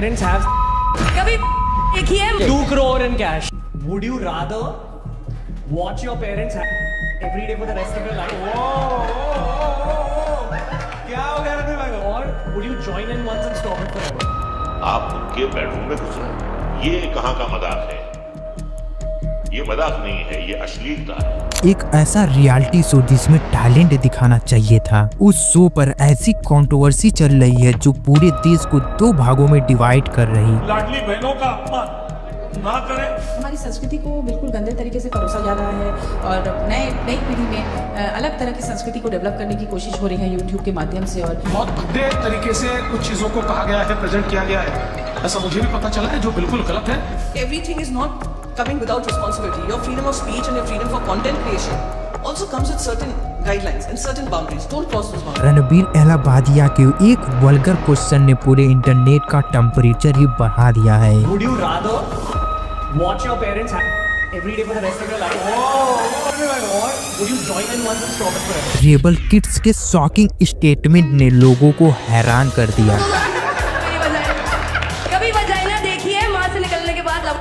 Parents have कभी देखिए 2 crore in cash. Would you rather watch your parents every day for the rest of your life? क्या हो गया रणवीर भाई को? Or would you join in once and stop it forever? आप उनके bedroom में घुस रहे हैं। ये कहाँ का मजाक है? ये मजाक नहीं है, ये अश्लीलता है। एक ऐसा रियलिटी शो जिसमें टैलेंट दिखाना चाहिए था, उस शो पर ऐसी कंट्रोवर्सी चल रही है जो पूरे देश को 2 भागों में डिवाइड कर रही। लाडली बहनों का अपमान ना करें। हमारी संस्कृति को बिल्कुल गंदे तरीके से परोसा जा रहा है और नई पीढ़ी में अलग तरह की संस्कृति को डेवलप करने की कोशिश हो रही है यूट्यूब के माध्यम से। और बहुत भद्दे तरीके से कुछ चीजों को कहा गया है, प्रेजेंट किया गया है, ऐसा मुझे भी पता चला है, जो बिल्कुल गलत है। Everything is not coming without responsibility. Your freedom of speech and your freedom for content creation also comes with certain guidelines and certain boundaries. Don't cross those boundaries. Ranbir एलाबादिया के एक वल्गर क्वेश्चन ने पूरे इंटरनेट का temperature ही बढ़ा दिया है। Would you rather watch your parents every day for the rest of your life? Or would you join in once and stop it forever? Rebel kids के shocking statement ने लोगों को हैरान कर दिया। कभी वजाइना देखिए माँ से निकलने के बाद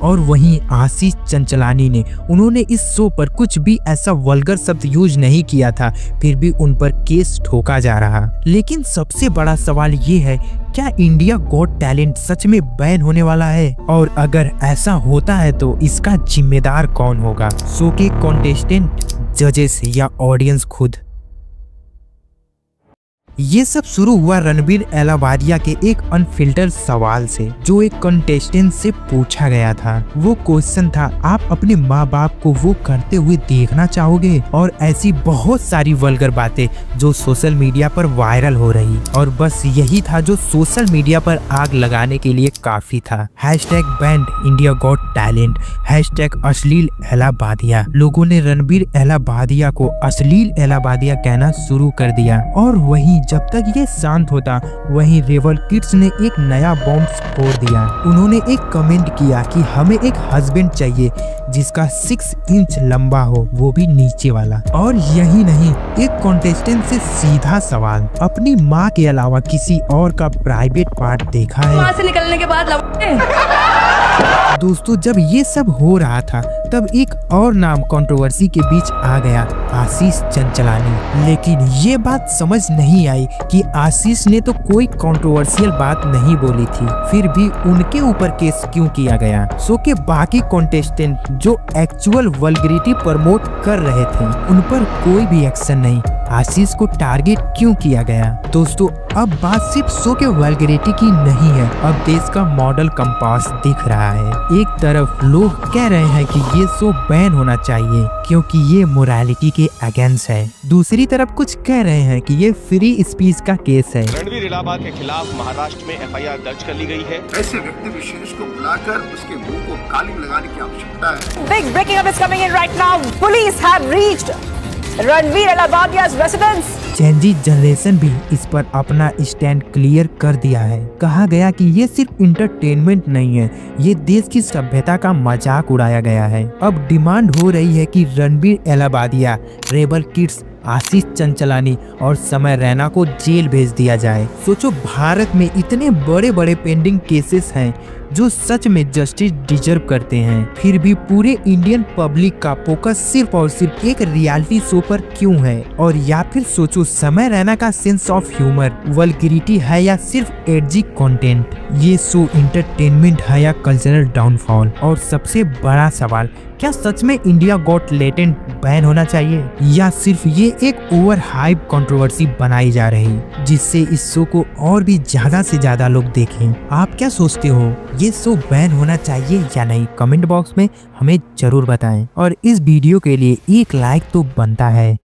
और वहीं आशीष चंचलानी ने उन्होंने इस शो पर कुछ भी ऐसा वल्गर शब्द यूज नहीं किया था, फिर भी उन पर केस ठोका जा रहा। लेकिन सबसे बड़ा सवाल ये है, क्या इंडिया गॉट टैलेंट सच में बैन होने वाला है? और अगर ऐसा होता है तो इसका जिम्मेदार कौन होगा? शो के कॉन्टेस्टेंट, जजेस या ऑडियंस खुद? ये सब शुरू हुआ रणबीर एलाबादिया के एक अनफिल्टर सवाल से, जो एक कंटेस्टेंट से पूछा गया था। वो क्वेश्चन था, आप अपने माँ बाप को वो करते हुए देखना चाहोगे? और ऐसी बहुत सारी वल्गर बातें जो सोशल मीडिया पर वायरल हो रही, और बस यही था जो सोशल मीडिया पर आग लगाने के लिए काफी था। #बैंड इंडिया गॉट टैलेंट, #अश्लील एलाबादिया। लोगों ने रणबीर एलाबादिया को अश्लील एलाबादिया कहना शुरू कर दिया। और वहीं जब तक ये शांत होता, वहीं रेबल किड्स ने एक नया बॉम्ब फोड़ दिया। उन्होंने एक कमेंट किया कि हमें एक हस्बैंड चाहिए जिसका 6 इंच लंबा हो, वो भी नीचे वाला। और यही नहीं, एक कॉन्टेस्टेंट से सीधा सवाल, अपनी माँ के अलावा किसी और का प्राइवेट पार्ट देखा है? माँ से निकलने के बाद दोस्तों, जब ये सब हो रहा था तब एक और नाम कंट्रोवर्सी के बीच आ गया, आशीष चंचलानी। लेकिन ये बात समझ नहीं आई कि आशीष ने तो कोई कंट्रोवर्शियल बात नहीं बोली थी, फिर भी उनके ऊपर केस क्यों किया गया? शो के बाकी कंटेस्टेंट जो एक्चुअल वल्गरिटी प्रमोट कर रहे थे, उन पर कोई भी एक्शन नहीं। आशीष को टारगेट क्यों किया गया? दोस्तों, अब बात सिर्फ शो के वल्गरिटी की नहीं है, अब देश का मॉडल कंपास दिख रहा है। एक तरफ लोग कह रहे हैं कि ये शो बैन होना चाहिए क्योंकि ये मोरालिटी के अगेंस्ट है, दूसरी तरफ कुछ कह रहे हैं कि ये फ्री स्पीच का केस है। रणबीर इलाहाबाद के खिलाफ महाराष्ट्र में FIR दर्ज कर ली गई है। ऐसे व्यक्ति विशेष को बुलाकर उसके मुंह को कालिम लगाने की आवश्यकता है। Big breaking up is coming in right now. Police have reached Ranveer Elabadia's residence. Gen Z generation भी इस पर अपना स्टैंड क्लियर कर दिया है। कहा गया कि ये सिर्फ इंटरटेनमेंट नहीं है, ये देश की सभ्यता का मजाक उड़ाया गया है। अब डिमांड हो रही है कि रणबीर एलाबादिया, रेबल किड्स, आशीष चंचलानी और समय रैना को जेल भेज दिया जाए। सोचो, भारत में इतने बड़े बड़े पेंडिंग केसेस हैं जो सच में जस्टिस डिजर्व करते हैं, फिर भी पूरे इंडियन पब्लिक का फोकस सिर्फ और सिर्फ एक रियलिटी शो पर क्यों है? और या फिर सोचो, समय रैना का सेंस ऑफ ह्यूमर वल्गरिटी है या सिर्फ एडजी कंटेंट? ये शो एंटरटेनमेंट है या कल्चरल डाउनफॉल? और सबसे बड़ा सवाल, क्या सच में इंडिया गॉट टैलेंट बैन होना चाहिए या सिर्फ ये एक ओवर हाइप कंट्रोवर्सी बनाई जा रही जिससे इस शो को और भी ज्यादा से ज्यादा लोग देखें? आप क्या सोचते हो, ये शो बैन होना चाहिए या नहीं? कमेंट बॉक्स में हमें जरूर बताएं और इस वीडियो के लिए एक लाइक तो बनता है।